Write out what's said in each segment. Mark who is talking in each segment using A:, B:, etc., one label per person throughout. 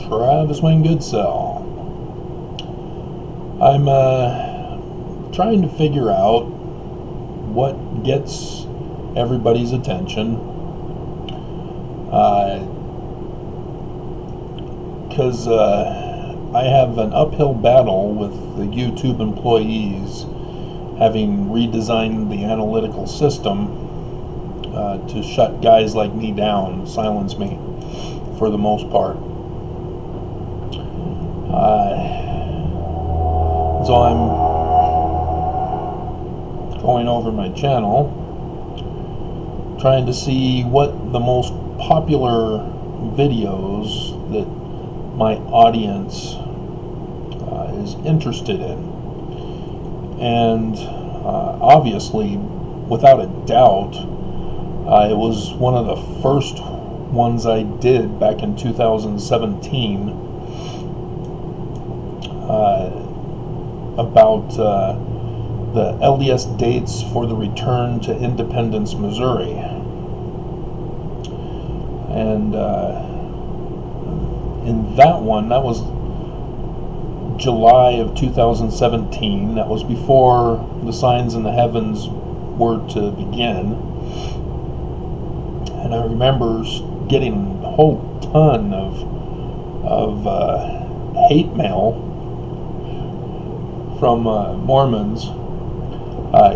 A: Travis Wayne Goodsell. I'm trying to figure out what gets everybody's attention. Because I have an uphill battle with the YouTube employees having redesigned the analytical system to shut guys like me down, silence me for the most part. So I'm going over my channel, trying to see what the most popular videos that my audience is interested in. And obviously, without a doubt, it was one of the first ones I did back in 2017 about the LDS dates for the return to Independence, Missouri. And in that one, that was July of 2017. That was before the signs in the heavens were to begin. And I remember getting a whole ton of hate mail from Mormons,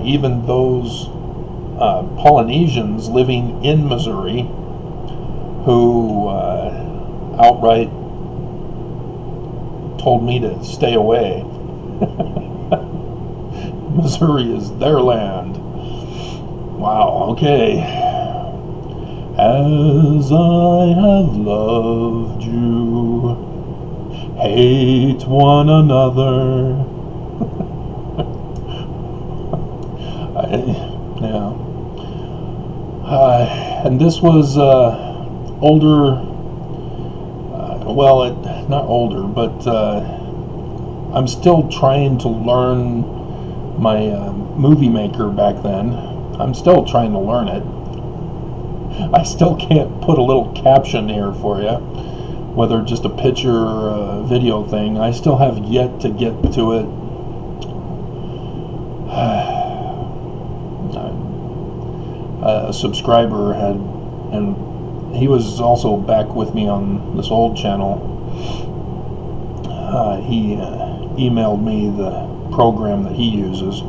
A: even those Polynesians living in Missouri who outright told me to stay away. Missouri is their land. Wow, okay. As I have loved you, hate one another. And this was older, not older, but I'm still trying to learn my movie maker back then. I'm still trying to learn it. I still can't put a little caption here for you, whether just a picture or a video thing. I still have yet to get to it. A subscriber had, and he was also back with me on this old channel. He emailed me the program that he uses,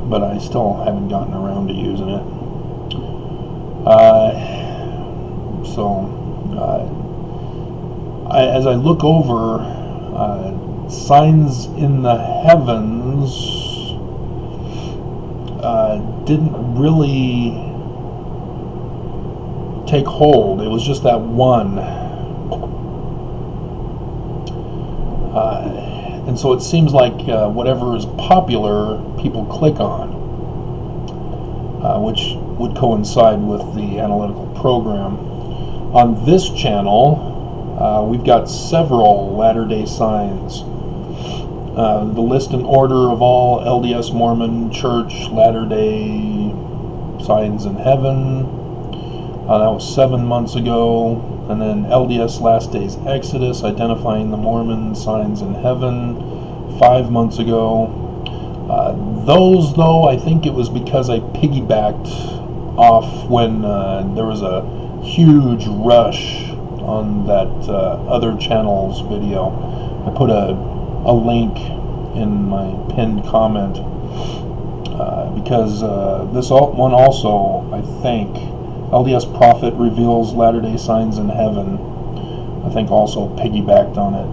A: but I still haven't gotten around to using it. As I look over signs in the heavens, didn't really take hold. It was just that one. And so it seems like whatever is popular, people click on, which would coincide with the analytical program. On this channel, we've got several Latter-day Signs. The list and order of all LDS Mormon Church Latter-day Signs in Heaven. That was 7 months ago. And then LDS Last Days Exodus, identifying the Mormon signs in heaven, 5 months ago. Those, though, I think it was because I piggybacked off when there was a huge rush on that other channel's video. I put a link in my pinned comment because this one also, I think, LDS Prophet reveals Latter-day Signs in Heaven, I think also piggybacked on it.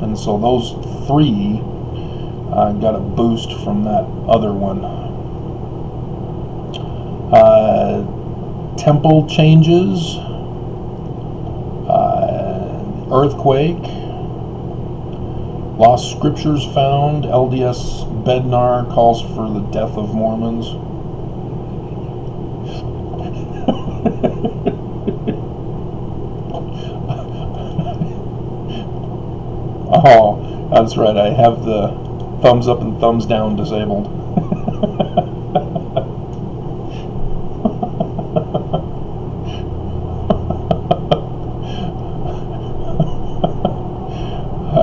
A: And so those three got a boost from that other one. Temple changes, earthquake, lost scriptures found, LDS Bednar calls for the death of Mormons. Oh, that's right, I have the thumbs up and thumbs down disabled.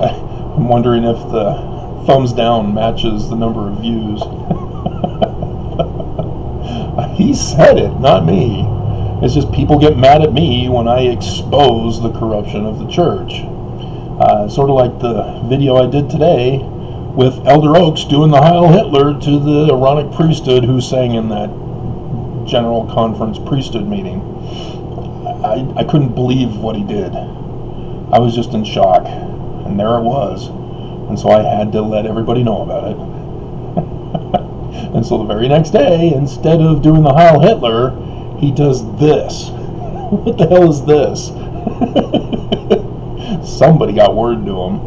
A: I'm wondering if the thumbs down matches the number of views. He said it, not me. It's just people get mad at me when I expose the corruption of the church. Sort of like the video I did today with Elder Oaks doing the Heil Hitler to the Aaronic priesthood who sang in that General Conference priesthood meeting. I couldn't believe what he did. I was just in shock. And there it was. And so I had to let everybody know about it. And so the very next day, instead of doing the Heil Hitler, he does this. What the hell is this? Somebody got word to him.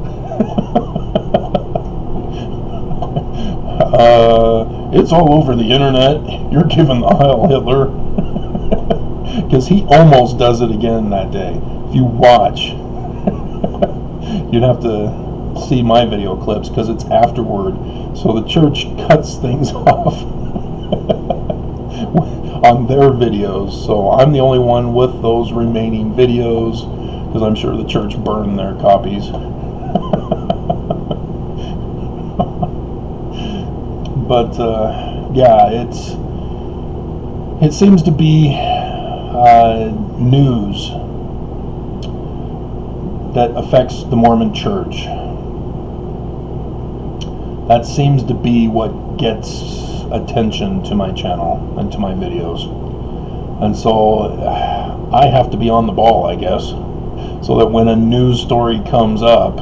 A: It's all over the internet. You're giving the Heil Hitler. Because he almost does it again that day. If you watch, you'd have to see my video clips because it's afterward. So the church cuts things off on their videos. So I'm the only one with those remaining videos because I'm sure the church burned their copies. But yeah, it seems to be news that affects the Mormon Church. That seems to be what gets attention to my channel and to my videos. And so I have to be on the ball, I guess, so that when a news story comes up,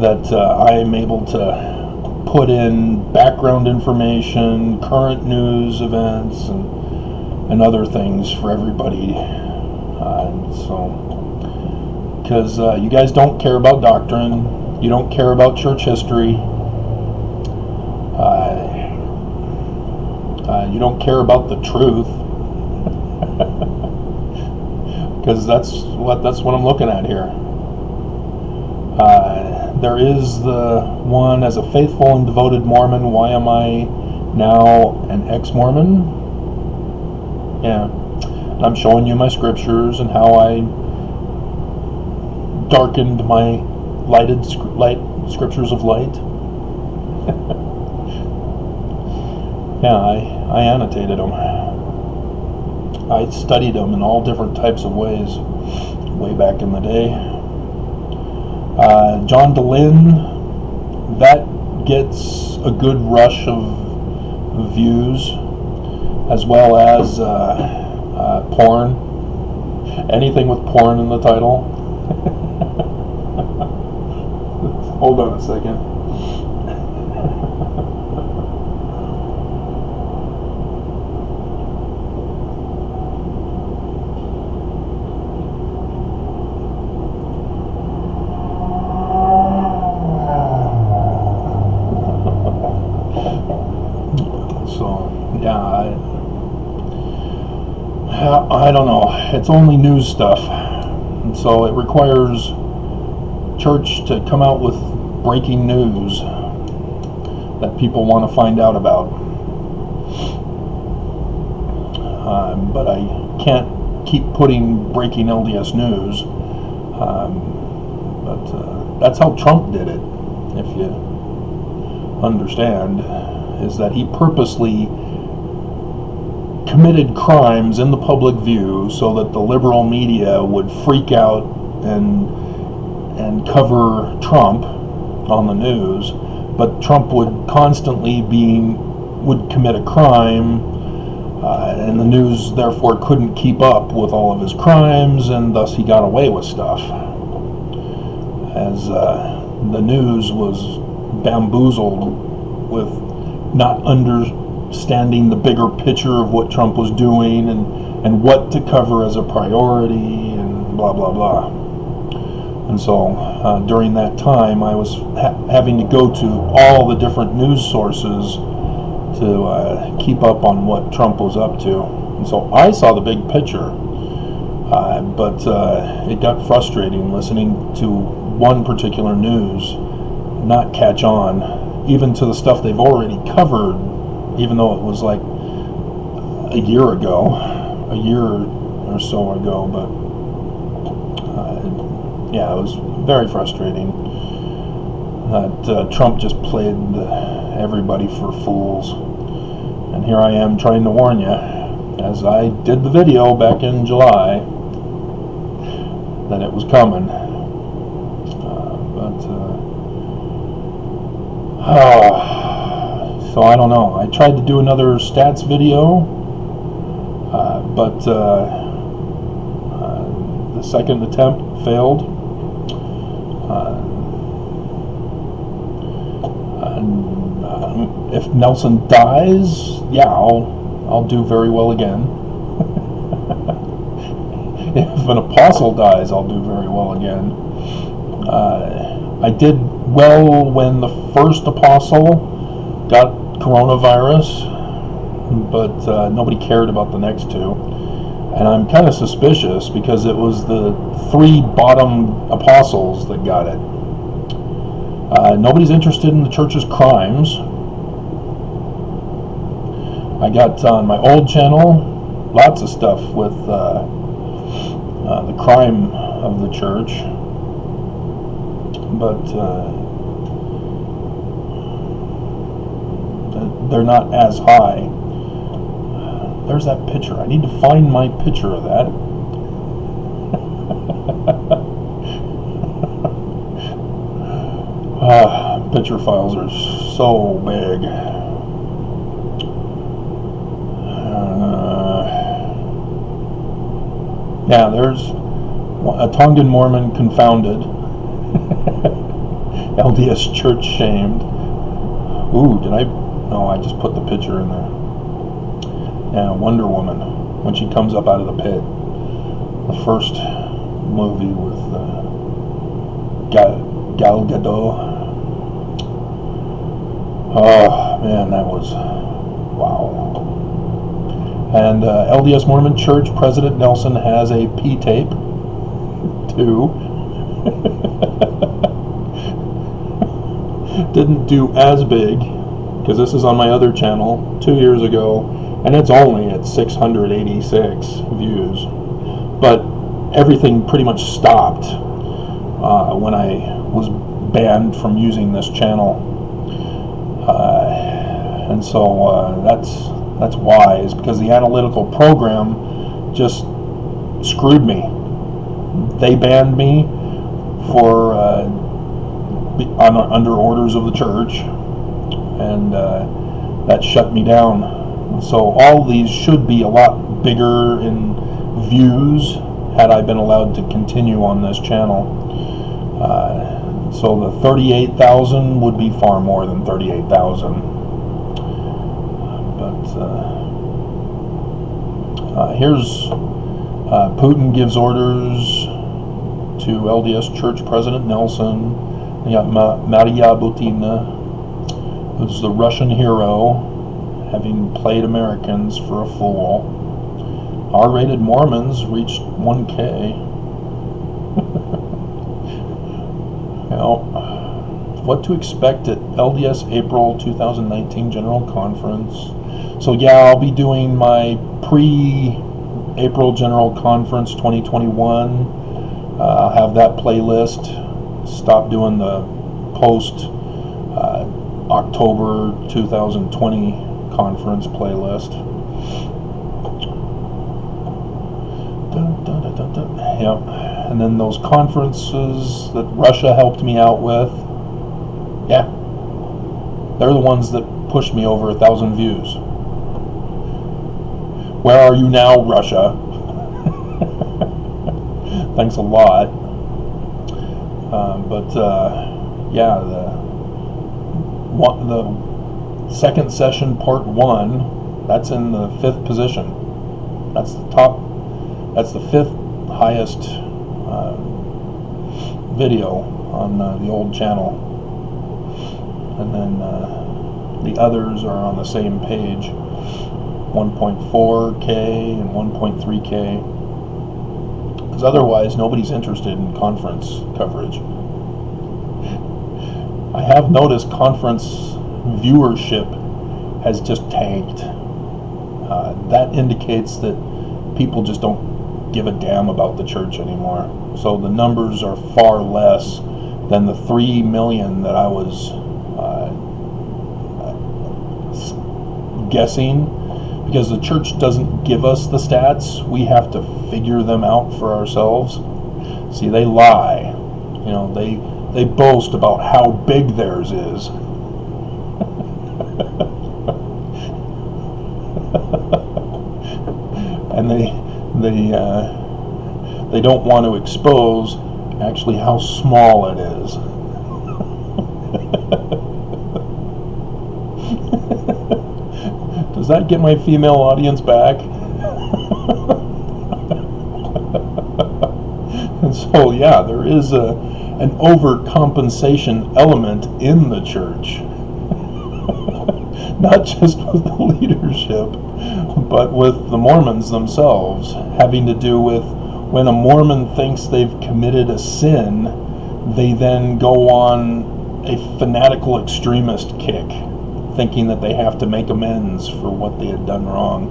A: that I am able to put in background information, current news events, and other things for everybody. Because you guys don't care about doctrine, you don't care about church history, you don't care about the truth, because that's what I'm looking at here. There is the one, as a faithful and devoted Mormon, why am I now an ex-Mormon? Yeah, and I'm showing you my scriptures and how I darkened my light scriptures of light. Yeah, I annotated them. I studied them in all different types of ways way back in the day. John DeLynn, that gets a good rush of views, as well as porn. Anything with porn in the title. Hold on a second. I don't know. It's only news stuff, and so it requires church to come out with breaking news that people want to find out about. But I can't keep putting breaking LDS news. But that's how Trump did it, if you understand, is that he purposely committed crimes in the public view so that the liberal media would freak out and cover Trump on the news, but Trump would constantly would commit a crime, and the news therefore couldn't keep up with all of his crimes, and thus he got away with stuff, as the news was bamboozled with not understanding the bigger picture of what Trump was doing and what to cover as a priority and blah blah blah. And so during that time I was having to go to all the different news sources to keep up on what Trump was up to. And so I saw the big picture, but it got frustrating listening to one particular news not catch on, even to the stuff they've already covered, even though it was like a year or so ago. But yeah, it was very frustrating that Trump just played everybody for fools. And here I am trying to warn you, as I did the video back in July, that it was coming. So I don't know. I tried to do another stats video, but the second attempt failed. If Nelson dies, yeah, I'll do very well again. If an apostle dies, I'll do very well again. I did well when the first apostle got coronavirus, but nobody cared about the next two. And I'm kind of suspicious because it was the 3 bottom apostles that got it. Nobody's interested in the church's crimes. I got on my old channel lots of stuff with the crime of the church, but they're not as high. There's that picture. I need to find my picture of that. Picture files are so big. Yeah, there's a Tongan Mormon confounded. LDS church shamed. Ooh, did I? No, I just put the picture in there. Yeah, Wonder Woman, when she comes up out of the pit. The first movie with Gal Gadot. Oh, man, that was... wow. And LDS Mormon Church President Nelson has a P-tape, too. Didn't do as big, because this is on my other channel 2 years ago, and it's only at 686 views. But everything pretty much stopped when I was banned from using this channel. And so that's why, is because the analytical program just screwed me. They banned me for under orders of the church, and that shut me down. So all these should be a lot bigger in views had I been allowed to continue on this channel. So the 38,000 would be far more than 38,000. But here's Putin gives orders to LDS Church President Nelson. We got Maria Butina, who's the Russian hero, having played Americans for a fool. R-rated Mormons reached 1K. Now, what to expect at LDS April 2019 General Conference. So yeah, I'll be doing my pre-April General Conference 2021. I'll have that playlist. Stop doing the post-October 2020 conference playlist. Yep. And then those conferences that Russia helped me out with, yeah, they're the ones that pushed me over 1,000 views. Where are you now, Russia? Thanks a lot. Yeah, the second session, part 1, that's in the 5th position. That's the top. That's the 5th highest video on the old channel, and then the others are on the same page, 1.4K and 1.3K, because otherwise nobody's interested in conference coverage. I have noticed conference viewership has just tanked. That indicates that people just don't give a damn about the church anymore. So the numbers are far less than the 3 million that I was guessing, because the church doesn't give us the stats. We have to figure them out for ourselves. See, they lie. You know, they boast about how big theirs is. And they don't want to expose actually how small it is. Does that get my female audience back? And so, yeah, there is an overcompensation element in the church. Not just with the leadership, but with the Mormons themselves, having to do with when a Mormon thinks they've committed a sin, they then go on a fanatical extremist kick, thinking that they have to make amends for what they had done wrong.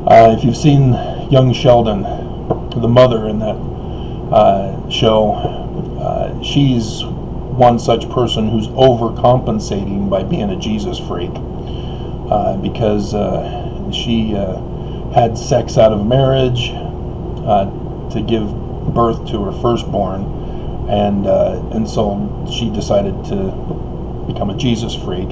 A: If you've seen Young Sheldon, the mother in that show, she's one such person who's overcompensating by being a Jesus freak, because she had sex out of marriage to give birth to her firstborn, and so she decided to become a Jesus freak.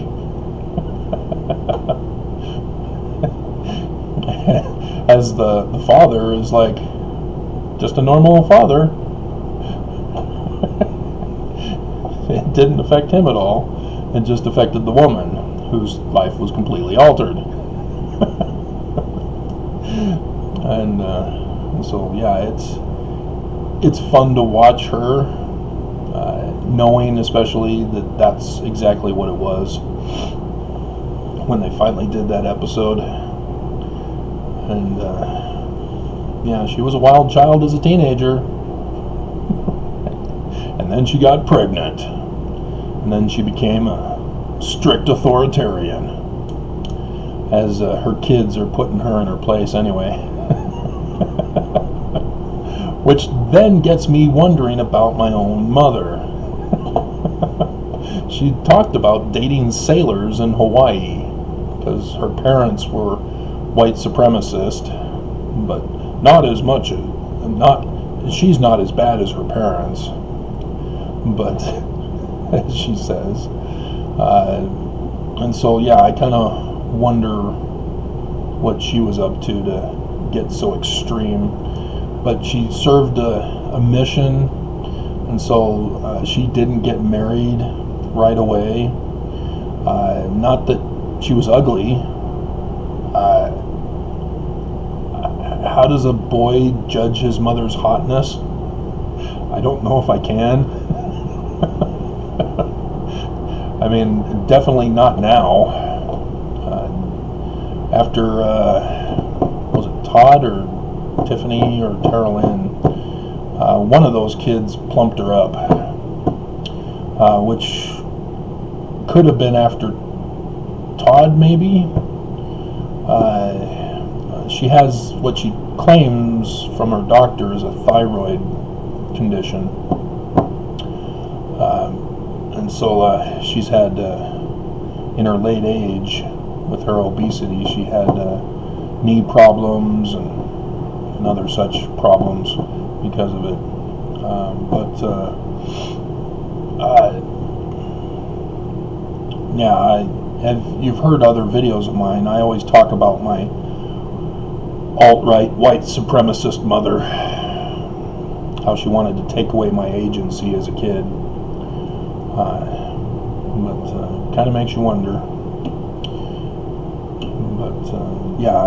A: As the father is like just a normal father. It didn't affect him at all. It just affected the woman, whose life was completely altered. And so, yeah, it's fun to watch her, knowing especially that that's exactly what it was when they finally did that episode. And yeah, she was a wild child as a teenager. And then she got pregnant. And then she became a strict authoritarian, as her kids are putting her in her place anyway. Which then gets me wondering about my own mother. She talked about dating sailors in Hawaii because her parents were white supremacist, but not as much. She's not as bad as her parents, but as she says. And so, yeah, I kind of wonder what she was up to get so extreme. But she served a mission, and so she didn't get married right away. Not that she was ugly. How does a boy judge his mother's hotness? I don't know if I can. I mean, definitely not now. After, was it Todd or Tiffany or Terrell Lynn? One of those kids plumped her up, which could have been after Todd, maybe. She has what she claims from her doctor is a thyroid condition. And so she's had, in her late age, with her obesity, she had knee problems and other such problems because of it. Yeah, you've heard other videos of mine. I always talk about my alt-right white supremacist mother, how she wanted to take away my agency as a kid. But kind of makes you wonder. But yeah,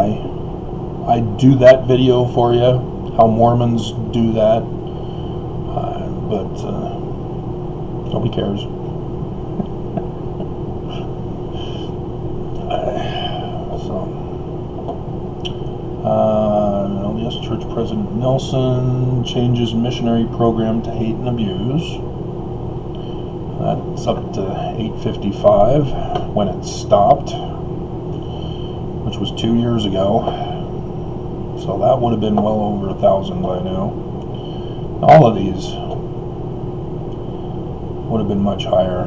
A: I do that video for you, how Mormons do that, but nobody cares. LDS Church President Nelson changes missionary program to hate and abuse. That's up to 8:55 when it stopped, which was 2 years ago. So that would have been well over 1,000 by now. All of these would have been much higher.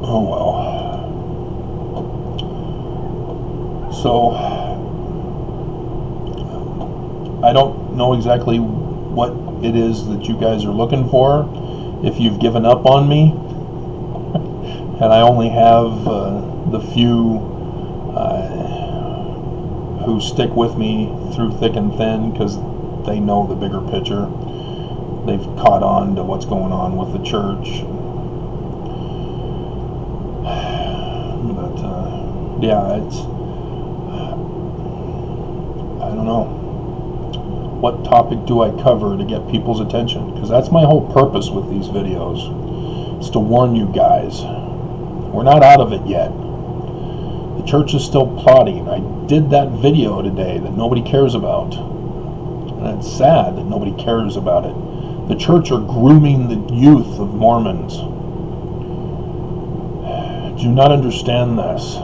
A: Oh well. So I don't know exactly what it is that you guys are looking for. If you've given up on me, and I only have the few who stick with me through thick and thin because they know the bigger picture. They've caught on to what's going on with the church. But yeah, it's, I don't know. What topic do I cover to get people's attention? Because that's my whole purpose with these videos. It's to warn you guys. We're not out of it yet. The church is still plotting. I did that video today that nobody cares about. And it's sad that nobody cares about it. The church are grooming the youth of Mormons. Do you not understand this?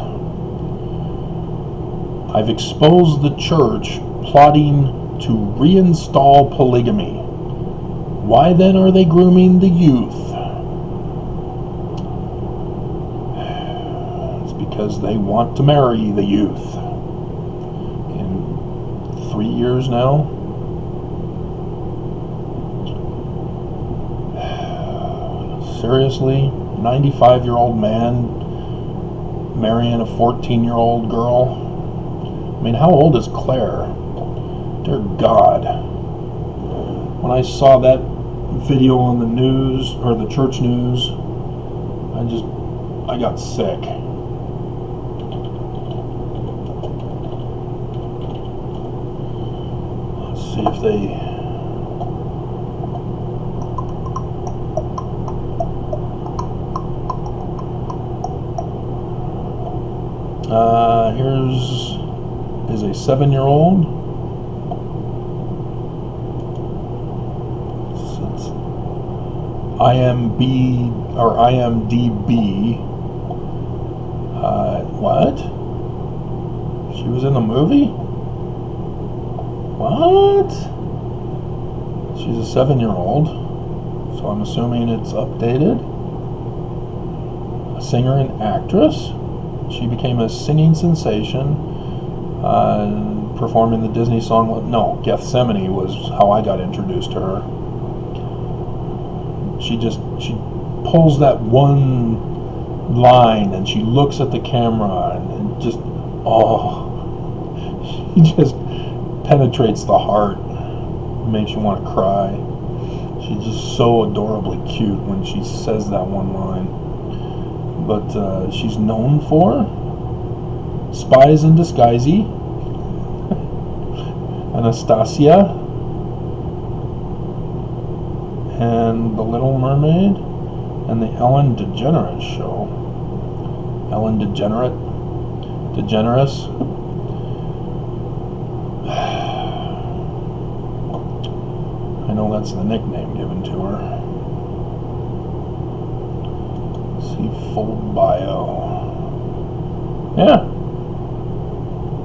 A: I've exposed the church plotting to reinstall polygamy. Why then are they grooming the youth? It's because they want to marry the youth. In 3 years now, seriously, 95-year-old man marrying a 14-year-old girl? I mean, how old is Claire? Dear God. When I saw that video on the news, or the church news, I got sick. Let's see if they... here's is a 7-year-old. It's IMDb. What? She was in the movie? What? She's a 7-year-old, so I'm assuming it's updated. A singer and actress. She became a singing sensation, performing the Disney song. No, Gethsemane was how I got introduced to her. She pulls that one line and she looks at the camera and just, she just penetrates the heart, makes you want to cry. She's just so adorably cute when she says that one line. But she's known for Spies in Disguise, Anastasia, and The Little Mermaid, and the Ellen DeGeneres show. Ellen Degeneres. I know that's the nickname given to her. Full bio. Yeah.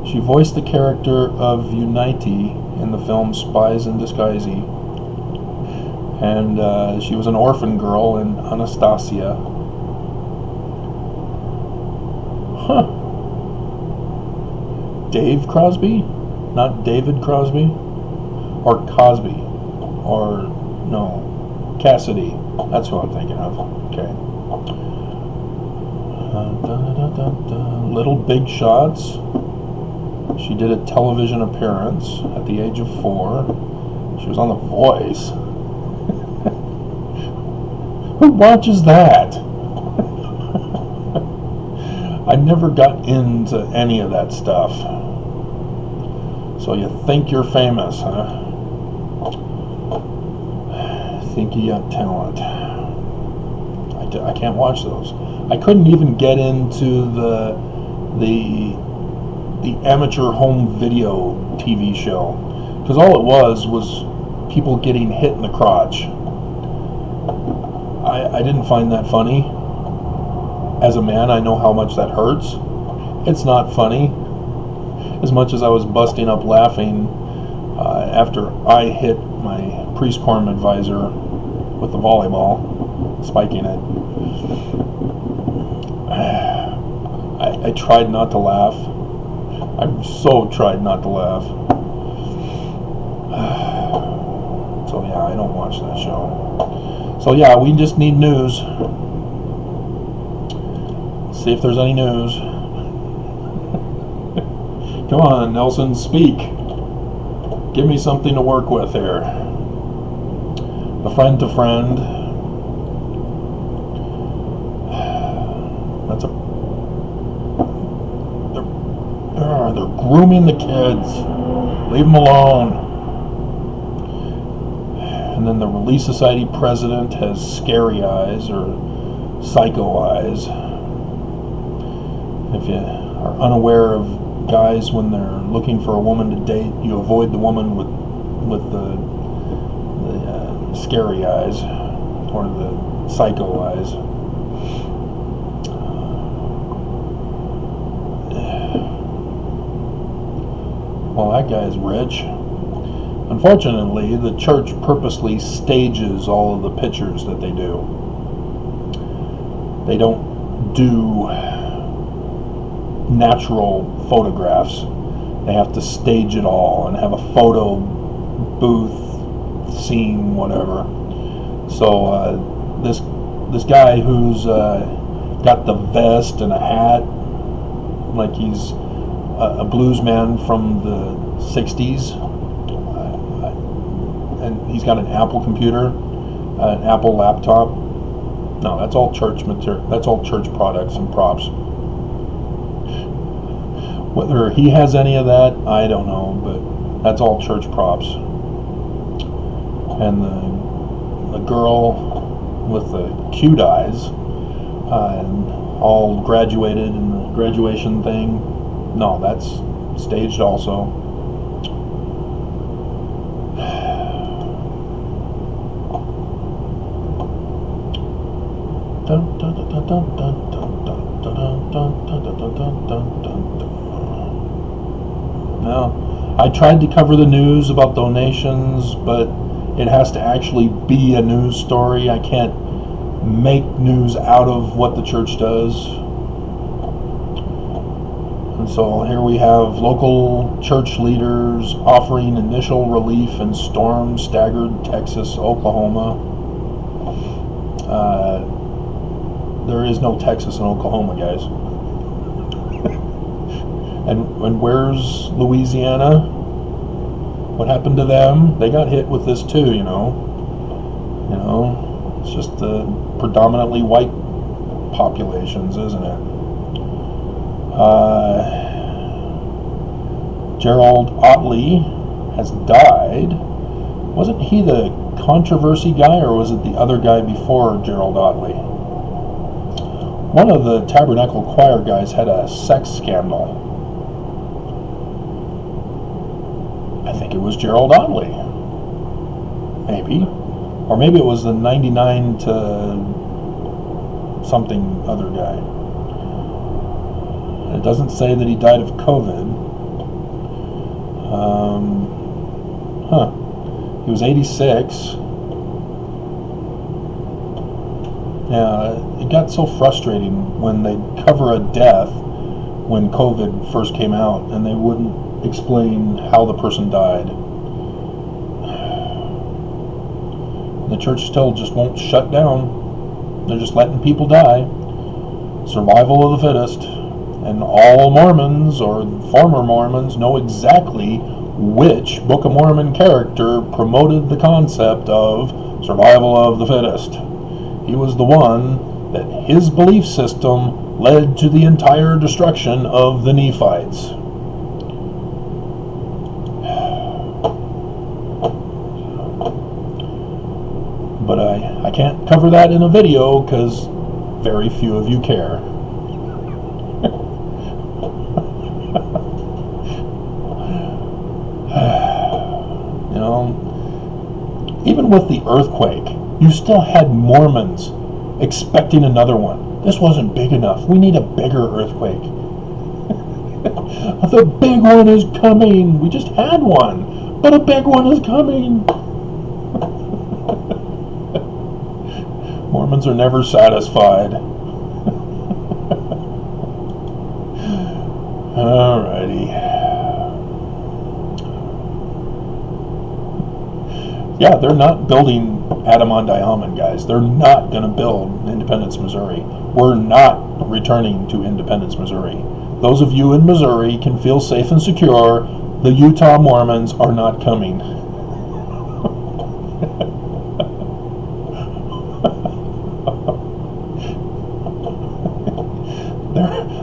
A: She voiced the character of Unity in the film Spies in Disguise. And she was an orphan girl in Anastasia. Huh. Dave Crosby? Not David Crosby? Or Cosby? Or, no, Cassidy. That's who I'm thinking of. Okay. Little Big Shots. She did a television appearance at the age of 4. She was on The Voice. Who watches that? I never got into any of that stuff. So you think you're famous, huh? Think you got talent. I can't watch those. I couldn't even get into the amateur home video TV show, because all it was people getting hit in the crotch. I didn't find that funny. As a man, I know how much that hurts. It's not funny. as much as I was busting up laughing after I hit my priest quorum advisor with the volleyball, spiking it. I tried not to laugh. I so tried not to laugh. So yeah, I don't watch that show. So yeah, we just need news. See if there's any news. Come on, Nelson, speak. Give me something to work with here. A friend to friend. That's a... They're grooming the kids. Leave them alone. And then the Relief Society president has scary eyes or psycho eyes. If you are unaware of guys when they're looking for a woman to date, you avoid the woman with the scary eyes or the psycho eyes. Well, that guy's rich. Unfortunately, the church purposely stages all of the pictures that they do. They don't do natural photographs. They have to stage it all and have a photo booth, scene, whatever. So this guy who's got the vest and a hat, like he's a blues man from the 60s, and he's got an Apple computer, an Apple laptop. No, that's all church material. That's all church products and props. Whether he has any of that, I don't know, but that's all church props. And the girl with the cute eyes, all graduated in the graduation thing, no, that's staged also. Now, I tried to cover the news about donations, but it has to actually be a news story. I can't make news out of what the church does. And so here we have local church leaders offering initial relief in storm-staggered Texas, Oklahoma. There is no Texas and Oklahoma, guys. And where's Louisiana? What happened to them? They got hit with this too, you know. It's just the predominantly white populations, isn't it? Gerald Otley has died. Wasn't he the controversy guy, or was it the other guy before Gerald Otley? One of the Tabernacle Choir guys had a sex scandal. I think it was Gerald Otley. Maybe. Or maybe it was the 99 to something other guy. It doesn't say that he died of COVID. He was 86. Yeah, it got so frustrating when they'd cover a death when COVID first came out and they wouldn't explain how the person died. The church still just won't shut down. They're just letting people die. Survival of the fittest. And all Mormons, or former Mormons, know exactly which Book of Mormon character promoted the concept of survival of the fittest. He was the one that his belief system led to the entire destruction of the Nephites. But I can't cover that in a video because very few of you care. Even with the earthquake, you still had Mormons expecting another one. This wasn't big enough. We need a bigger earthquake. The big one is coming. We just had one, but a big one is coming. Mormons are never satisfied. Alrighty. Yeah, they're not building Adam-on-Diamond, guys. They're not going to build Independence, Missouri. We're not returning to Independence, Missouri. Those of you in Missouri can feel safe and secure. The Utah Mormons are not coming.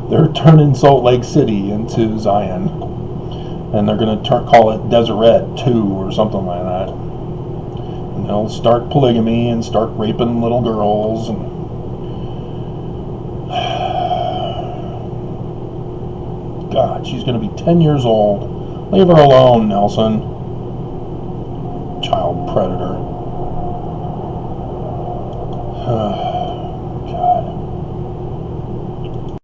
A: They're turning Salt Lake City into Zion. And they're going to call it Deseret 2 or something like that. And they'll start polygamy and start raping little girls. And God, she's going to be 10 years old. Leave her alone, Nelson. Child predator.